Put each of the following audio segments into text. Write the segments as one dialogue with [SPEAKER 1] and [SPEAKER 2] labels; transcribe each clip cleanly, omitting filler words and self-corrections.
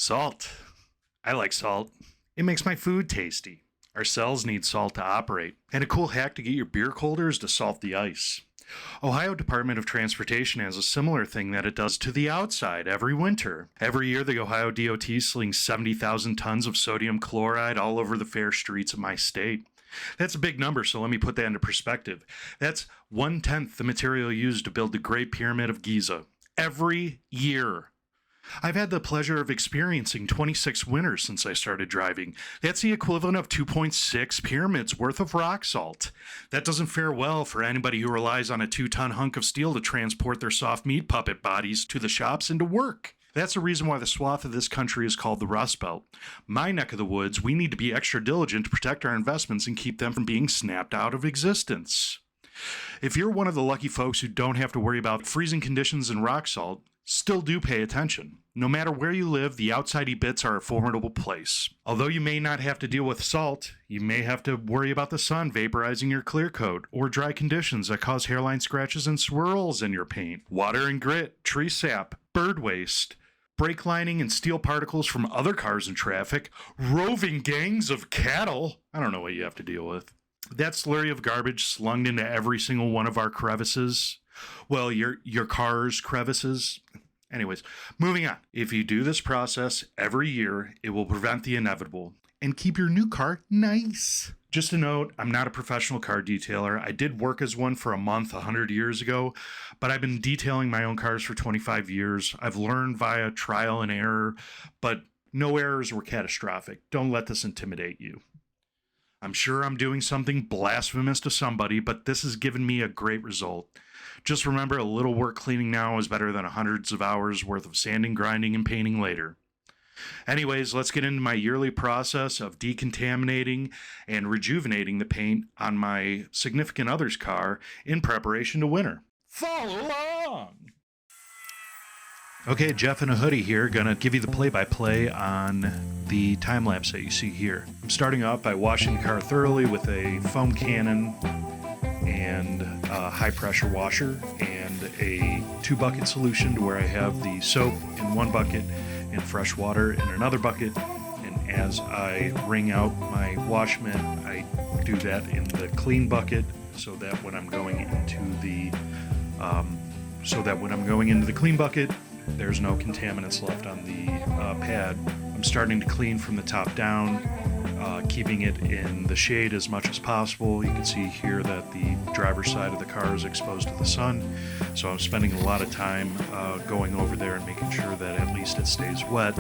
[SPEAKER 1] Salt. I like salt. It makes my food tasty. Our cells need salt to operate. And a cool hack to get your beer colder is to salt the ice. Ohio Department of Transportation has a similar thing that it does to the outside every winter. Every year, the Ohio DOT slings 70,000 tons of sodium chloride all over the fair streets of my state. That's a big number, so let me put that into perspective. That's 1/10 the material used to build the Great Pyramid of Giza. Every year. I've had the pleasure of experiencing 26 winters since I started driving. That's the equivalent of 2.6 pyramids worth of rock salt. That doesn't fare well for anybody who relies on a 2-ton hunk of steel to transport their soft meat puppet bodies to the shops and to work. That's the reason why the swath of this country is called the Rust Belt. My neck of the woods, we need to be extra diligent to protect our investments and keep them from being snapped out of existence. If you're one of the lucky folks who don't have to worry about freezing conditions and rock salt, still do pay attention. No matter where you live, the outsidey bits are a formidable place. Although you may not have to deal with salt, you may have to worry about the sun vaporizing your clear coat, or dry conditions that cause hairline scratches and swirls in your paint, water and grit, tree sap, bird waste, brake lining and steel particles from other cars in traffic, roving gangs of cattle. I don't know what you have to deal with. That slurry of garbage slunged into every single one of our crevices. Well, your car's crevices. Anyways, moving on. If you do this process every year, it will prevent the inevitable and keep your new car nice. Just a note, I'm not a professional car detailer. I did work as one for a month 100 years ago, but I've been detailing my own cars for 25 years. I've learned via trial and error, but no errors were catastrophic. Don't let this intimidate you. I'm sure I'm doing something blasphemous to somebody, but this has given me a great result. Just remember, a little work cleaning now is better than hundreds of hours worth of sanding, grinding, and painting later. Anyways, let's get into my yearly process of decontaminating and rejuvenating the paint on my significant other's car in preparation to winter. Follow along! Okay, Jeff in a hoodie here, gonna give you the play-by-play on the time lapse that you see here. I'm starting off by washing the car thoroughly with a foam cannon and a high pressure washer and a 2-bucket solution to where I have the soap in one bucket and fresh water in another bucket. And as I wring out my wash mitt, I do that in the clean bucket so that when I'm going into the clean bucket, there's no contaminants left on the pad. I'm starting to clean from the top down, keeping it in the shade as much as possible. You can see here that the driver's side of the car is exposed to the sun, so I'm spending a lot of time going over there and making sure that at least it stays wet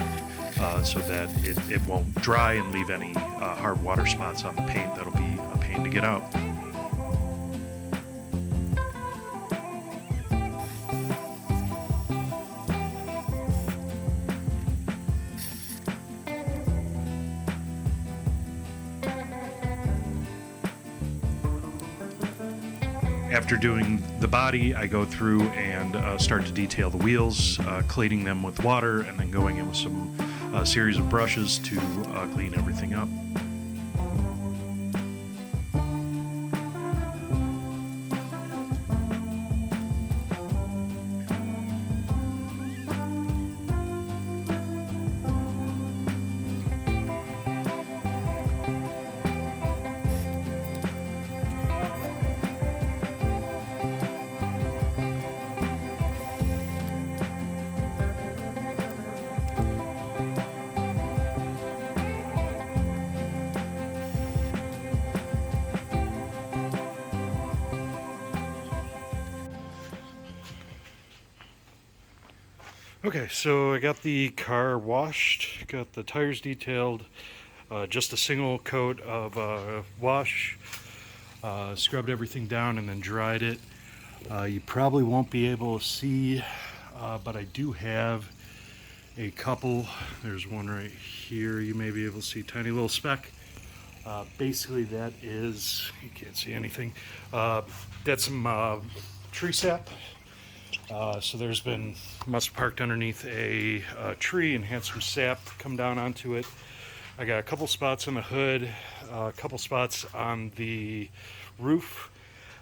[SPEAKER 1] so that it won't dry and leave any hard water spots on the paint. That'll be a pain to get out. After doing the body, I go through and start to detail the wheels, cleaning them with water, and then going in with some series of brushes to clean everything up. Okay, so I got the car washed, got the tires detailed, just a single coat of wash, scrubbed everything down and then dried it. You probably won't be able to see, but I do have a couple. There's one right here. You may be able to see, tiny little speck. Basically that is, you can't see anything, that's some tree sap. So there's been, must have parked underneath a tree and had some sap come down onto it. I got a couple spots on the hood, a couple spots on the roof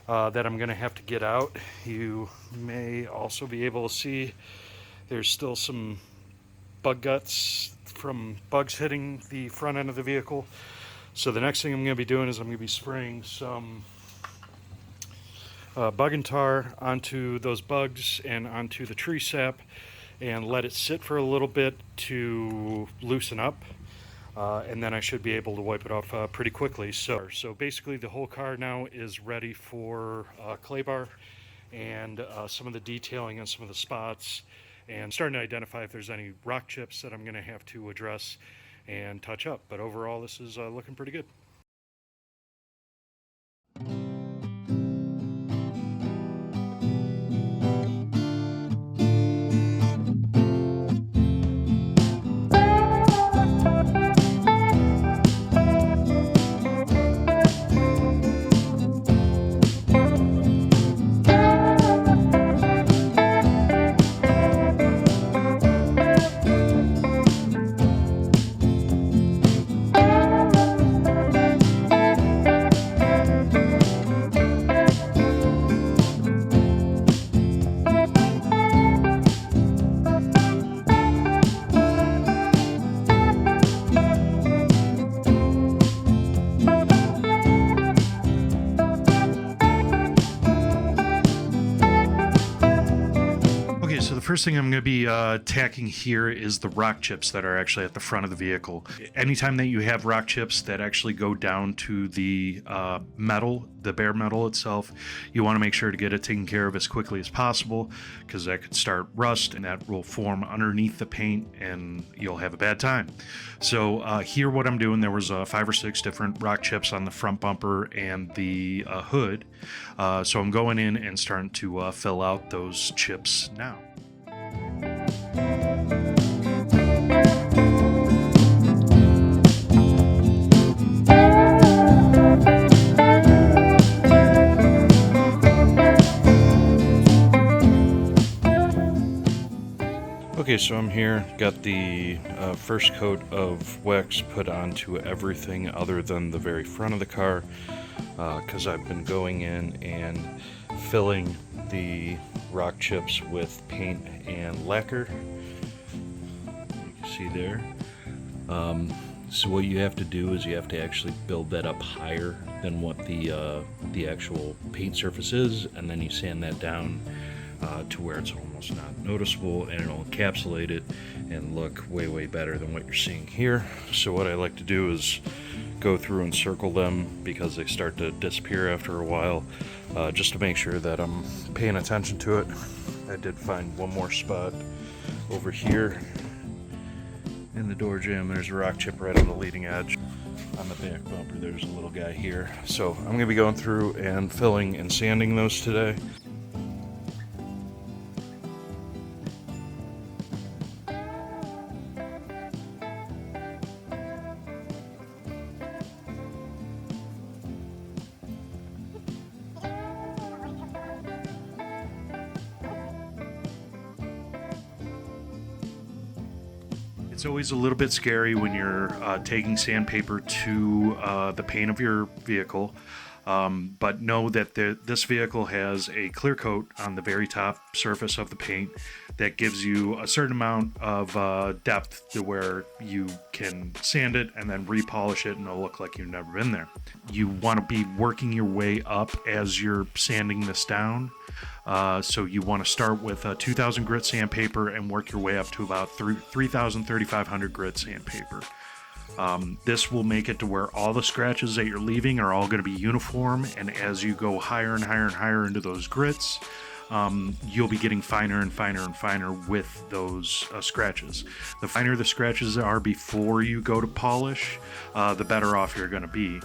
[SPEAKER 1] that I'm going to have to get out. You may also be able to see there's still some bug guts from bugs hitting the front end of the vehicle. So the next thing I'm going to be doing is I'm going to be spraying some bug and tar onto those bugs and onto the tree sap, and let it sit for a little bit to loosen up. And then I should be able to wipe it off pretty quickly. So basically the whole car now is ready for clay bar and some of the detailing on some of the spots, and starting to identify if there's any rock chips that I'm going to have to address and touch up. But overall, this is looking pretty good. So the first thing I'm going to be tacking here is the rock chips that are actually at the front of the vehicle. Anytime that you have rock chips that actually go down to the metal, the bare metal itself, you want to make sure to get it taken care of as quickly as possible, because that could start rust and that will form underneath the paint and you'll have a bad time. So here what I'm doing, there was 5 or 6 different rock chips on the front bumper and the hood. So I'm going in and starting to fill out those chips now. Okay, so I'm here, got the first coat of wax put onto everything other than the very front of the car, because I've been going in and filling the rock chips with paint and lacquer. You can see there. So what you have to do is you have to actually build that up higher than what the actual paint surface is, and then you sand that down to where it's almost not noticeable, and it'll encapsulate it and look way better than what you're seeing here. So what I like to do is go through and circle them, because they start to disappear after a while, just to make sure that I'm paying attention to it. I did find one more spot over here in the door jamb. There's a rock chip right on the leading edge. On the back bumper there's a little guy here. So I'm going to be going through and filling and sanding those today. It's always a little bit scary when you're taking sandpaper to the paint of your vehicle, but know that this vehicle has a clear coat on the very top surface of the paint that gives you a certain amount of depth to where you can sand it and then repolish it and it'll look like you've never been there. You want to be working your way up as you're sanding this down. So you want to start with 2,000 grit sandpaper and work your way up to about 3,000, 3,500 grit sandpaper. This will make it to where all the scratches that you're leaving are all going to be uniform, and as you go higher and higher and higher into those grits, you'll be getting finer and finer and finer with those scratches. The finer the scratches are before you go to polish, the better off you're going to be,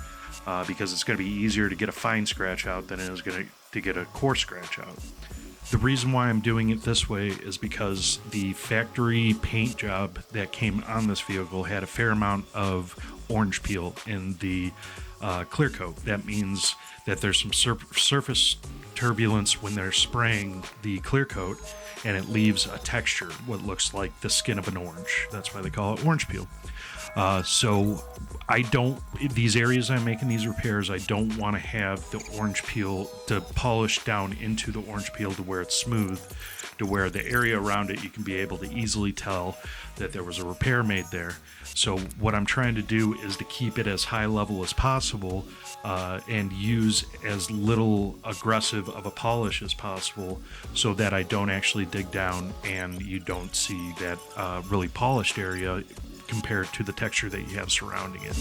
[SPEAKER 1] because it's going to be easier to get a fine scratch out than it is going to get a coarse scratch out. The reason why I'm doing it this way is because the factory paint job that came on this vehicle had a fair amount of orange peel in the clear coat. That means that there's some surface turbulence when they're spraying the clear coat, and it leaves a texture, what looks like the skin of an orange. That's why they call it orange peel. So I don't, these areas I'm making these repairs, I don't want to have the orange peel to polish down into the orange peel to where it's smooth, to where the area around it you can be able to easily tell that there was a repair made there. So what I'm trying to do is to keep it as high level as possible, and use as little aggressive of a polish as possible, so that I don't actually dig down and you don't see that really polished area compared to the texture that you have surrounding it.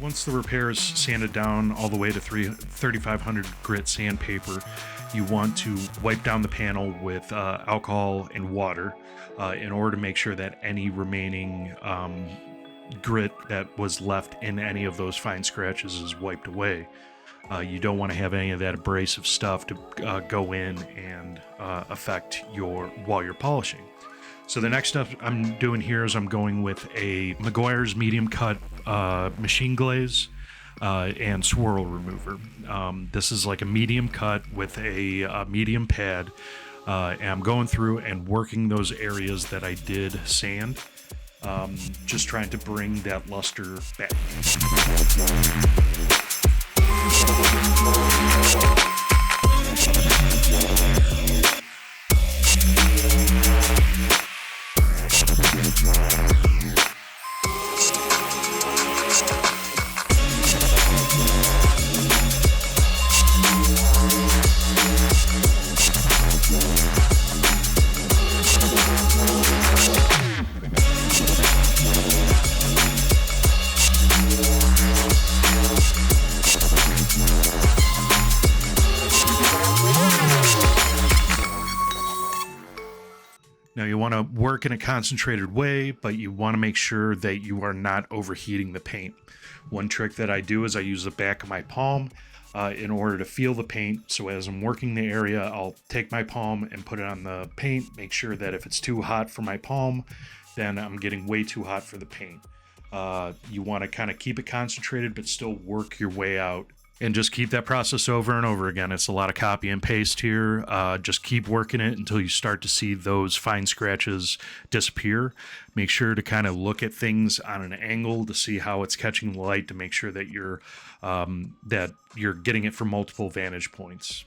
[SPEAKER 1] Once the repair is sanded down all the way to 3500 grit sandpaper, you want to wipe down the panel with alcohol and water in order to make sure that any remaining grit that was left in any of those fine scratches is wiped away. You don't want to have any of that abrasive stuff to go in and affect while you're polishing. So the next stuff I'm doing here is I'm going with a Meguiar's medium cut machine glaze and swirl remover. This is like a medium cut with a medium pad, and I'm going through and working those areas that I did sand, just trying to bring that luster back. Now you want to work in a concentrated way, but you want to make sure that you are not overheating the paint. One trick that I do is I use the back of my palm in order to feel the paint. So as I'm working the area, I'll take my palm and put it on the paint, make sure that if it's too hot for my palm, then I'm getting way too hot for the paint. You want to kind of keep it concentrated, but still work your way out. And just keep that process over and over again. It's a lot of copy and paste here. Just keep working it until you start to see those fine scratches disappear. Make sure to kind of look at things on an angle to see how it's catching the light, to make sure that you're getting it from multiple vantage points.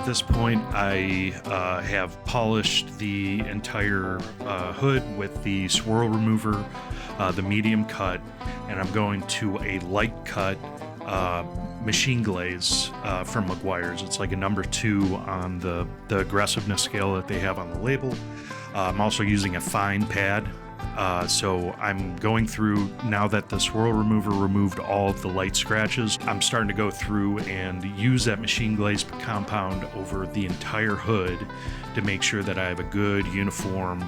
[SPEAKER 1] This point, I have polished the entire hood with the swirl remover, the medium cut, and I'm going to a light cut machine glaze from Meguiar's. It's like a number 2 on the aggressiveness scale that they have on the label. I'm also using a fine pad So I'm going through, now that the swirl remover removed all of the light scratches, I'm starting to go through and use that machine glazed compound over the entire hood to make sure that I have a good uniform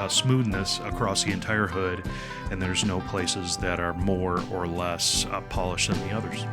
[SPEAKER 1] smoothness across the entire hood, and there's no places that are more or less polished than the others.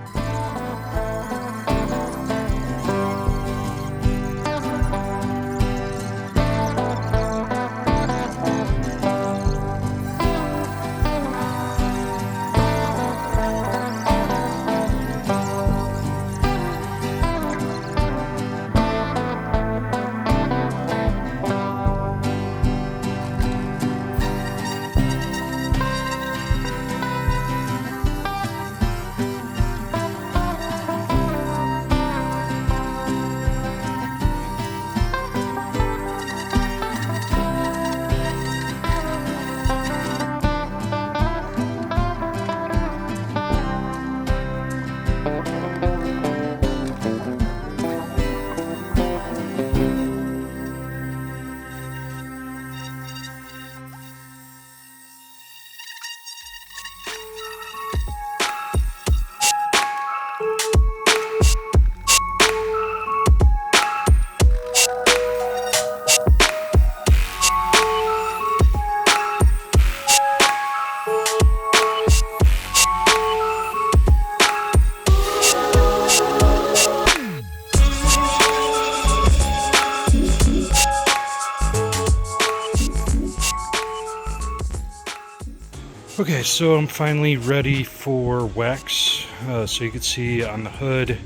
[SPEAKER 1] Okay, so I'm finally ready for wax. So you can see on the hood,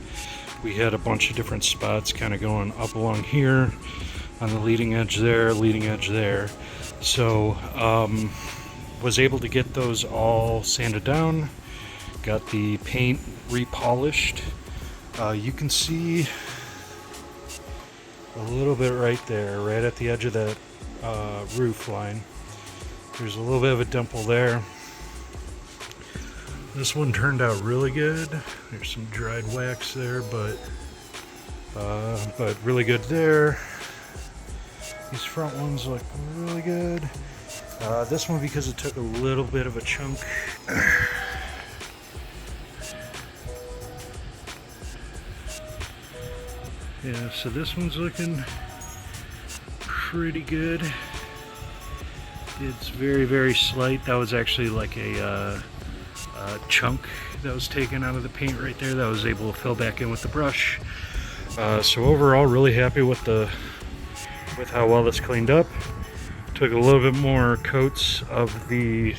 [SPEAKER 1] we had a bunch of different spots kind of going up along here, on the leading edge there. So was able to get those all sanded down, got the paint repolished. You can see a little bit right there, right at the edge of that roof line. There's a little bit of a dimple there. This one turned out really good. There's some dried wax there, but really good there. These front ones look really good. This one, because it took a little bit of a chunk. Yeah, so this one's looking pretty good. It's very, very slight. That was actually like a chunk that was taken out of the paint right there that I was able to fill back in with the brush. So overall, really happy with how well this cleaned up. Took a little bit more coats of the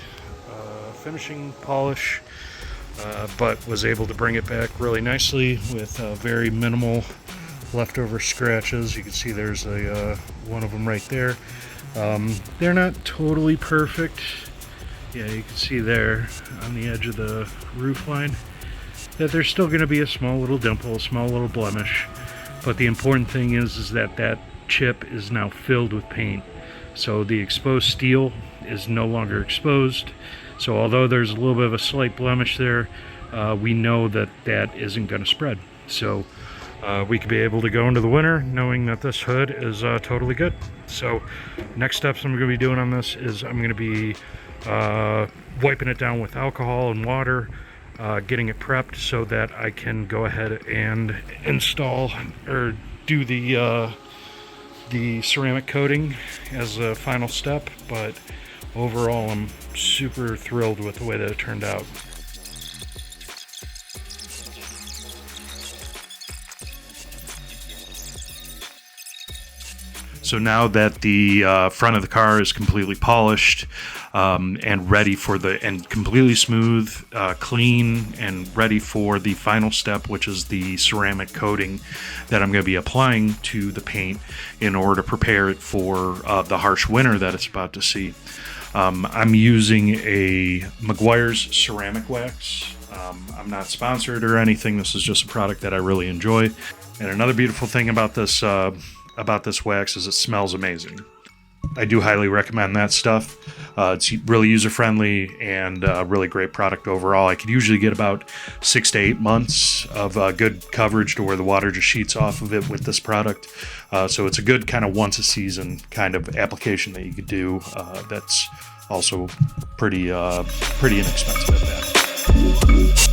[SPEAKER 1] finishing polish, but was able to bring it back really nicely with very minimal leftover scratches. You can see there's one of them right there. They're not totally perfect. Yeah, you can see there on the edge of the roof line that there's still going to be a small little dimple, a small little blemish. But the important thing is that that chip is now filled with paint. So the exposed steel is no longer exposed. So although there's a little bit of a slight blemish there, we know that that isn't going to spread. So we could be able to go into the winter knowing that this hood is totally good. So next steps I'm going to be doing on this is I'm going to be wiping it down with alcohol and water, getting it prepped so that I can go ahead and install or do the ceramic coating as a final step. But overall, I'm super thrilled with the way that it turned out. So now that the front of the car is completely polished and ready for and completely smooth, clean, and ready for the final step, which is the ceramic coating that I'm going to be applying to the paint in order to prepare it for the harsh winter that it's about to see. I'm using a Meguiar's ceramic wax. I'm not sponsored or anything. This is just a product that I really enjoy. And another beautiful thing about this wax is it smells amazing. I do highly recommend that stuff. It's really user friendly and really great product overall. I could usually get about 6 to 8 months of good coverage to where the water just sheets off of it with this product. So it's a good kind of once a season kind of application that you could do. That's also pretty inexpensive at that.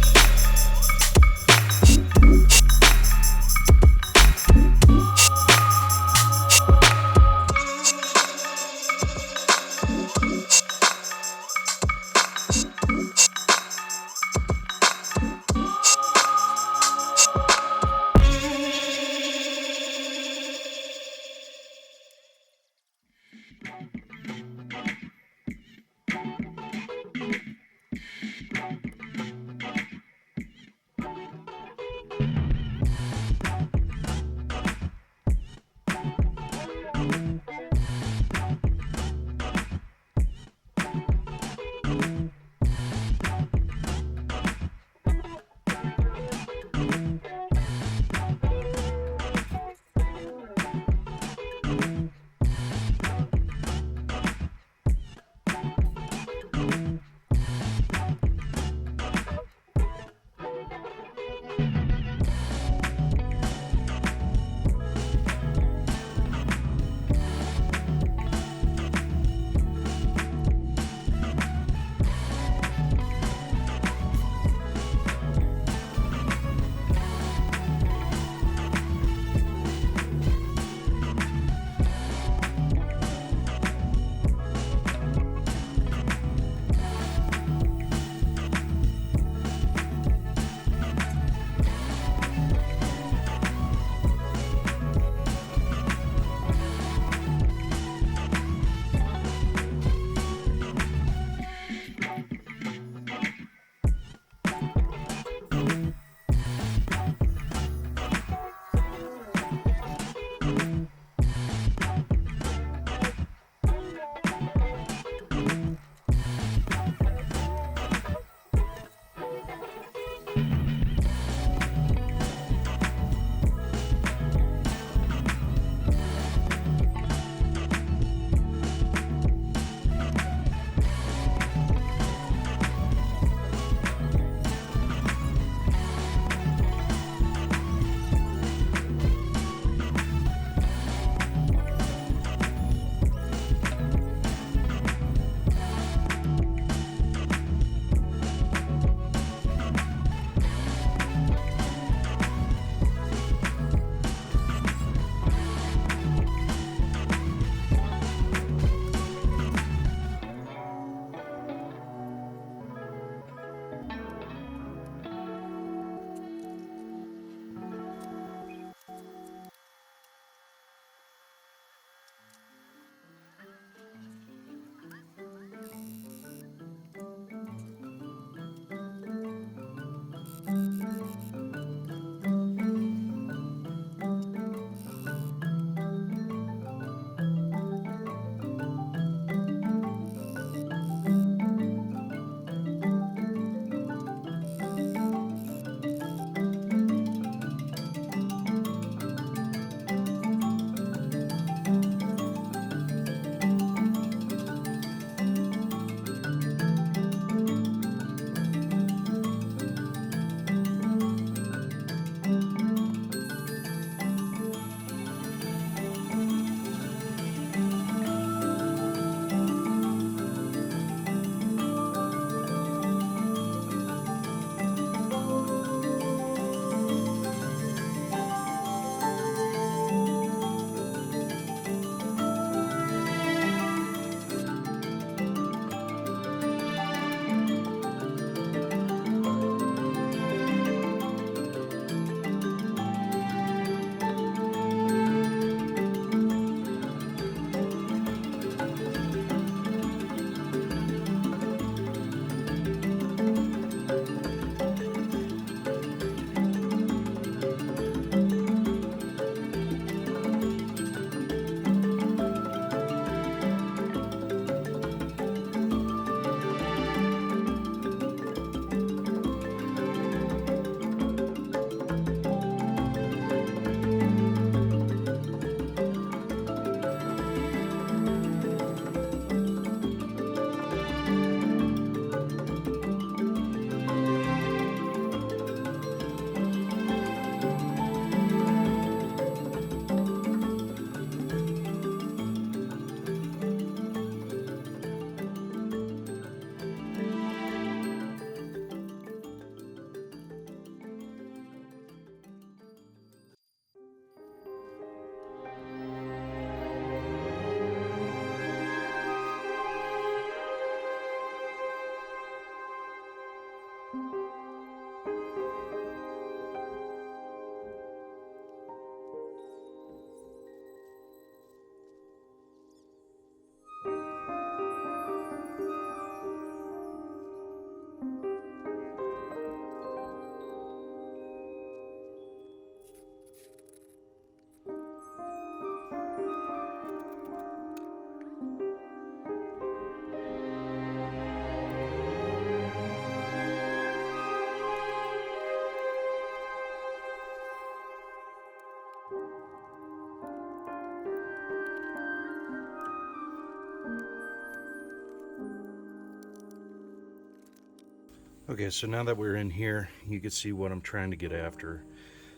[SPEAKER 2] Okay, so now that we're in here, you can see what I'm trying to get after.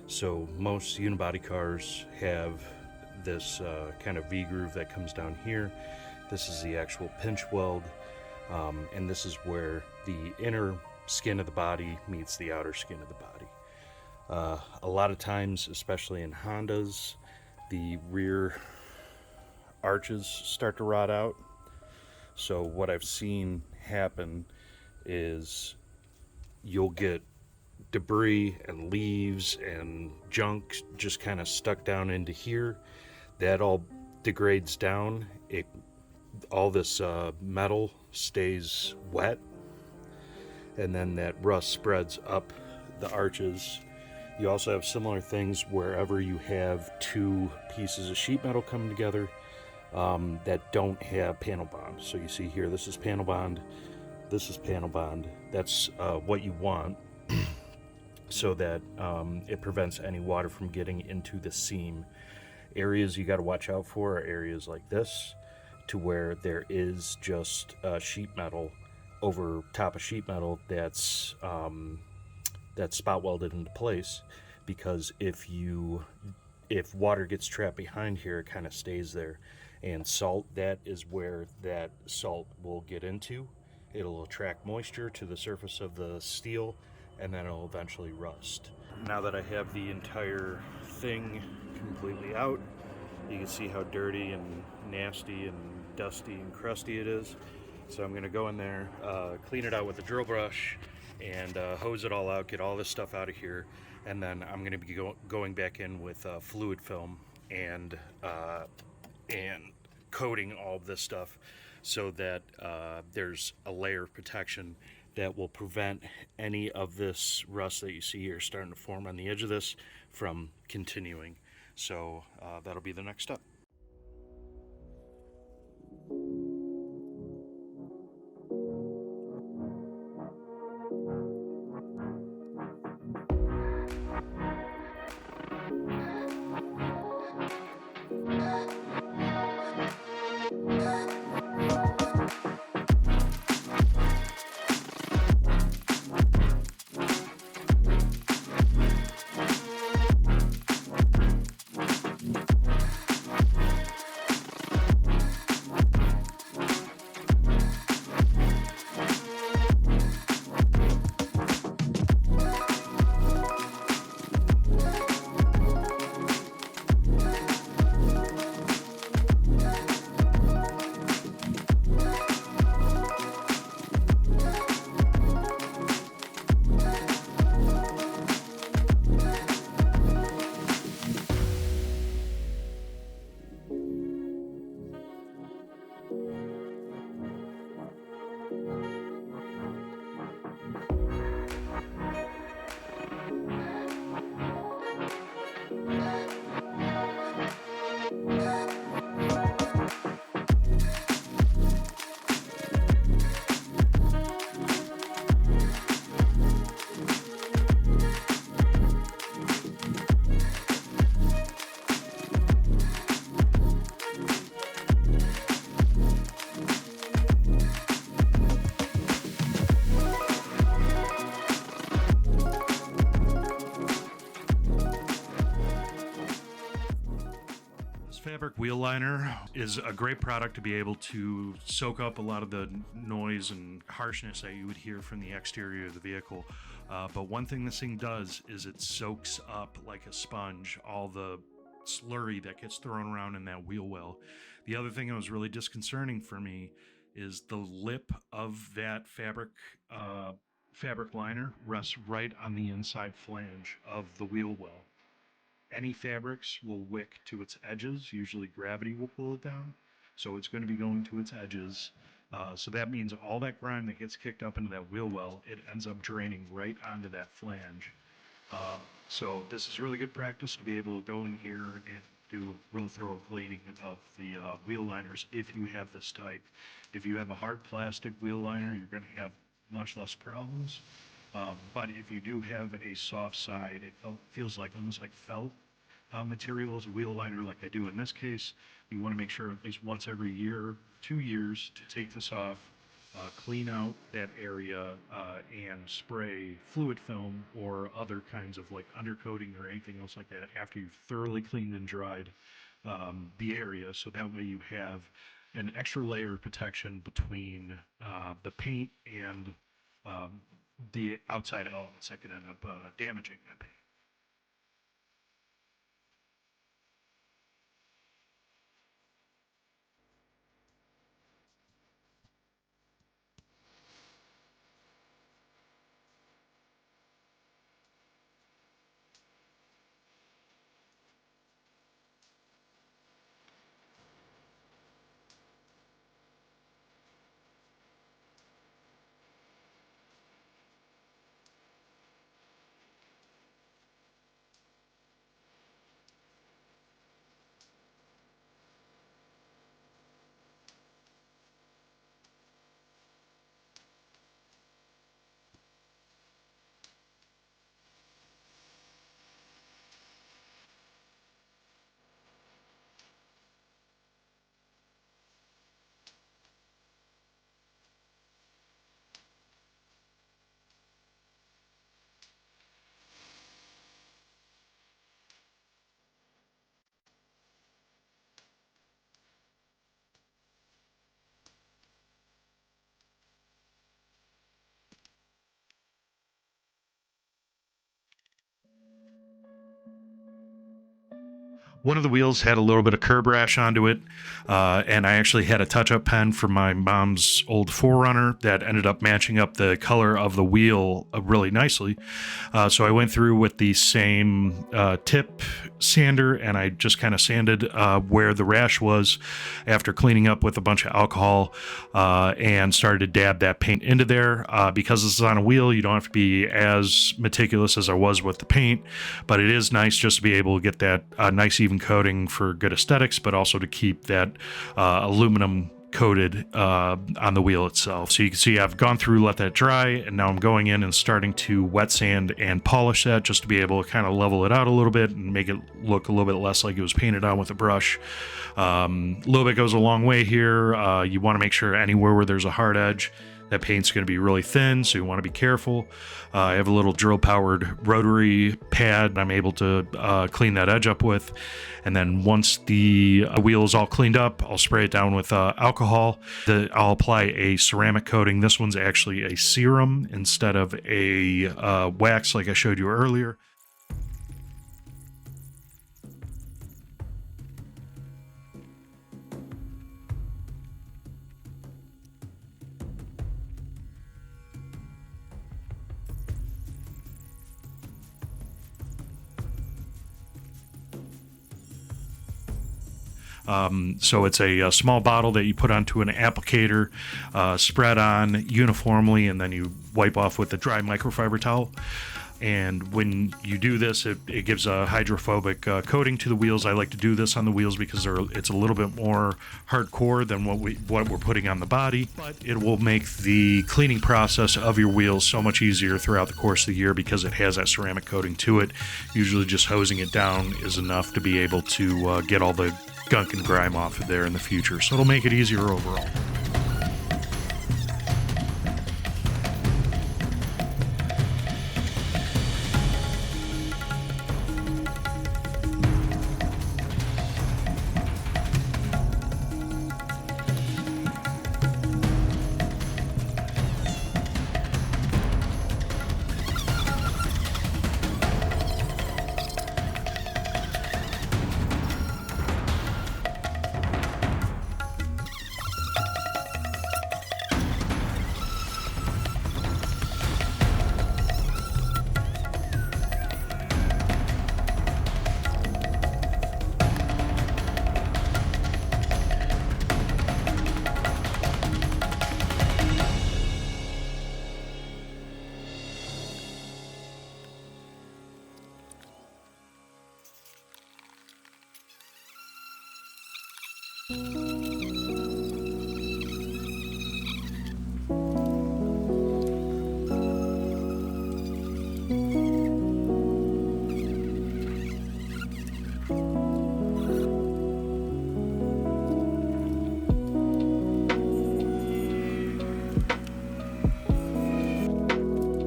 [SPEAKER 2] So most unibody cars have this kind of V-groove that comes down here. This is the actual pinch weld, and this is where the inner skin of the body meets the outer skin of the body. A lot of times, especially in Hondas, the rear arches start to rot out. So what I've seen happen is you'll get debris and leaves and junk just kind of stuck down into here. That all degrades down. All this metal stays wet, and then that rust spreads up the arches. You also have similar things wherever you have two pieces of sheet metal coming together that don't have panel bond. So you see here, this is panel bond, this is panel bond. That's what you want, so that it prevents any water from getting into the seam. Areas you got to watch out for are areas like this, to where there is just sheet metal over top of sheet metal that's spot welded into place, because if water gets trapped behind here, it kind of stays there. And salt, that is where that salt will get into. It'll attract moisture to the surface of the steel, and then it'll eventually rust. Now that I have the entire thing completely out, you can see how dirty and nasty and dusty and crusty it is. So I'm gonna go in there, clean it out with a drill brush, and hose it all out, get all this stuff out of here, and then I'm gonna be going back in with fluid film and coating all of this stuff, so that there's a layer of protection that will prevent any of this rust that you see here starting to form on the edge of this from continuing. So that'll be the next step.
[SPEAKER 1] Fabric wheel liner is a great product to be able to soak up a lot of the noise and harshness that you would hear from the exterior of the vehicle. But one thing this thing does is it soaks up like a sponge all the slurry that gets thrown around in that wheel well. The other thing that was really disconcerting for me is the lip of that fabric liner rests right on the inside flange of the wheel well. Any fabrics will wick to its edges. Usually gravity will pull it down. So it's going to be going to its edges. So that means all that grime that gets kicked up into that wheel well, it ends up draining right onto that flange. So this is really good practice to be able to go in here and do real thorough cleaning of the wheel liners if you have this type. If you have a hard plastic wheel liner, you're going to have much less problems. But if you do have a soft side, it feels like almost like felt material as a wheel liner like I do in this case, you want to make sure at least once every year, 2 years, to take this off, clean out that area and spray fluid film or other kinds of like undercoating or anything else like that after you've thoroughly cleaned and dried the area. So that way you have an extra layer of protection between the paint and um, the outside elements that could end up damaging that paint. One of the wheels had a little bit of curb rash onto it, and I actually had a touch-up pen from my mom's old 4Runner that ended up matching up the color of the wheel really nicely. So I went through with the same tip sander, and I just kind of sanded where the rash was after cleaning up with a bunch of alcohol, and started to dab that paint into there. Because this is on a wheel, you don't have to be as meticulous as I was with the paint, but it is nice just to be able to get that nice even coating for good aesthetics, but also to keep that aluminum coated on the wheel itself. So you can see I've gone through, let that dry, and now I'm going in and starting to wet sand and polish that just to be able to kind of level it out a little bit and make it look a little bit less like it was painted on with a brush. A little bit goes a long way here. You want to make sure anywhere where there's a hard edge, that paint's going to be really thin, so you want to be careful. I have a little drill-powered rotary pad I'm able to clean that edge up with. And then once the wheel is all cleaned up, I'll spray it down with alcohol. I'll apply a ceramic coating. This one's actually a serum instead of a wax like I showed you earlier. So it's a small bottle that you put onto an applicator, spread on uniformly, and then you wipe off with a dry microfiber towel. And when you do this, it gives a hydrophobic coating to the wheels. I like to do this on the wheels because it's a little bit more hardcore than what we're putting on the body. But it will make the cleaning process of your wheels so much easier throughout the course of the year because it has that ceramic coating to it. Usually just hosing it down is enough to be able to get all the gunk and grime off of there in the future. So it'll make it easier overall.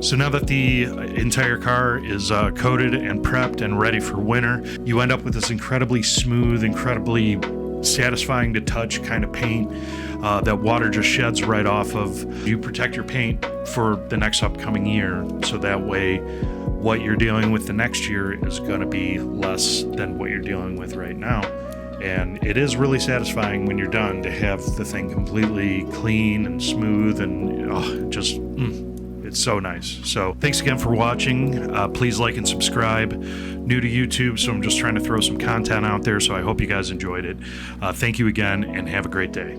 [SPEAKER 1] So now that the entire car is coated and prepped and ready for winter, you end up with this incredibly smooth, incredibly satisfying to touch kind of paint that water just sheds right off of. You protect your paint for the next upcoming year, so that way what you're dealing with the next year is going to be less than what you're dealing with right now. And it is really satisfying when you're done to have the thing completely clean and smooth and it's so nice. So thanks again for watching. Please like and subscribe. New to YouTube, so I'm just trying to throw some content out there, so I hope you guys enjoyed it. Thank you again, and have a great day.